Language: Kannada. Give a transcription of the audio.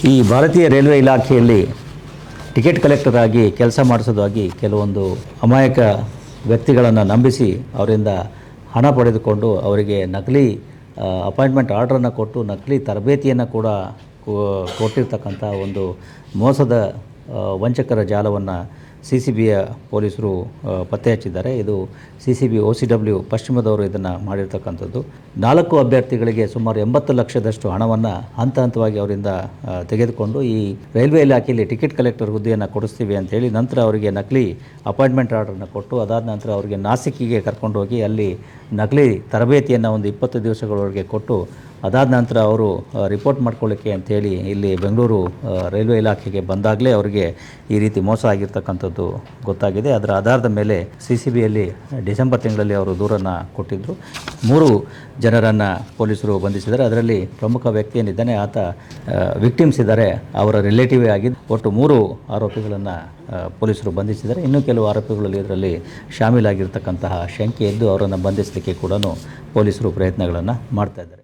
ಈ ಭಾರತೀಯ ರೈಲ್ವೆ ಇಲಾಖೆಯಲ್ಲಿ ಟಿಕೆಟ್ ಕಲೆಕ್ಟರ್ ಆಗಿ ಕೆಲಸ ಮಾಡಿಸೋದಾಗಿ ಕೆಲವೊಂದು ಅಮಾಯಕ ವ್ಯಕ್ತಿಗಳನ್ನು ನಂಬಿಸಿ ಅವರಿಂದ ಹಣ ಪಡೆದುಕೊಂಡು ಅವರಿಗೆ ನಕಲಿ ಅಪಾಯಿಂಟ್ಮೆಂಟ್ ಆರ್ಡ್ರನ್ನು ಕೊಟ್ಟು ನಕಲಿ ತರಬೇತಿಯನ್ನು ಕೂಡ ಕೊಟ್ಟಿರ್ತಕ್ಕಂಥ ಒಂದು ಮೋಸದ ವಂಚಕರ ಜಾಲವನ್ನು CCBಯ ಪೊಲೀಸರು ಪತ್ತೆ ಹಚ್ಚಿದ್ದಾರೆ. ಇದು CCB OCW ಪಶ್ಚಿಮದವರು ಇದನ್ನು ಮಾಡಿರ್ತಕ್ಕಂಥದ್ದು. 4 ಅಭ್ಯರ್ಥಿಗಳಿಗೆ ಸುಮಾರು 80 ಲಕ್ಷದಷ್ಟು ಹಣವನ್ನು ಹಂತ ಹಂತವಾಗಿ ಅವರಿಂದ ತೆಗೆದುಕೊಂಡು ಈ ರೈಲ್ವೆ ಇಲಾಖೆಯಲ್ಲಿ ಟಿಕೆಟ್ ಕಲೆಕ್ಟರ್ ಹುದ್ದೆಯನ್ನು ಕೊಡಿಸ್ತೀವಿ ಅಂತೇಳಿ ನಂತರ ಅವರಿಗೆ ನಕಲಿ ಅಪಾಯಿಂಟ್ಮೆಂಟ್ ಆರ್ಡರನ್ನು ಕೊಟ್ಟು ಅದಾದ ನಂತರ ಅವರಿಗೆ ನಾಸಿಕ್ಕಿಗೆ ಕರ್ಕೊಂಡೋಗಿ ಅಲ್ಲಿ ನಕಲಿ ತರಬೇತಿಯನ್ನು ಒಂದು 20 ದಿವಸಗಳವರೆಗೆ ಕೊಟ್ಟು ಅದಾದ ನಂತರ ಅವರು ರಿಪೋರ್ಟ್ ಮಾಡ್ಕೊಳ್ಳಿಕ್ಕೆ ಅಂಥೇಳಿ ಇಲ್ಲಿ ಬೆಂಗಳೂರು ರೈಲ್ವೆ ಇಲಾಖೆಗೆ ಬಂದಾಗಲೇ ಅವರಿಗೆ ಈ ರೀತಿ ಮೋಸ ಆಗಿರ್ತಕ್ಕಂಥದ್ದು ಗೊತ್ತಾಗಿದೆ. ಅದರ ಆಧಾರದ ಮೇಲೆ CCBಯಲ್ಲಿ ಡಿಸೆಂಬರ್ ತಿಂಗಳಲ್ಲಿ ಅವರು ದೂರನ್ನು ಕೊಟ್ಟಿದ್ದರು. 3 ಜನರನ್ನು ಪೊಲೀಸರು ಬಂಧಿಸಿದ್ದಾರೆ. ಅದರಲ್ಲಿ ಪ್ರಮುಖ ವ್ಯಕ್ತಿ ಏನಿದ್ದಾನೆ ಆತ ವಿಕ್ಟಿಮ್ಸ್ ಇದ್ದಾರೆ, ಅವರ ರಿಲೇಟಿವೇ ಆಗಿದ್ದು. ಒಟ್ಟು 3 ಆರೋಪಿಗಳನ್ನು ಪೊಲೀಸರು ಬಂಧಿಸಿದ್ದಾರೆ. ಇನ್ನೂ ಕೆಲವು ಆರೋಪಿಗಳಲ್ಲಿ ಇದರಲ್ಲಿ ಶಾಮೀಲಾಗಿರ್ತಕ್ಕಂತಹ ಶಂಕೆ ಇದ್ದು ಅವರನ್ನು ಬಂಧಿಸಲಿಕ್ಕೆ ಕೂಡ ಪೊಲೀಸರು ಪ್ರಯತ್ನಗಳನ್ನು ಮಾಡ್ತಾ ಇದ್ದಾರೆ.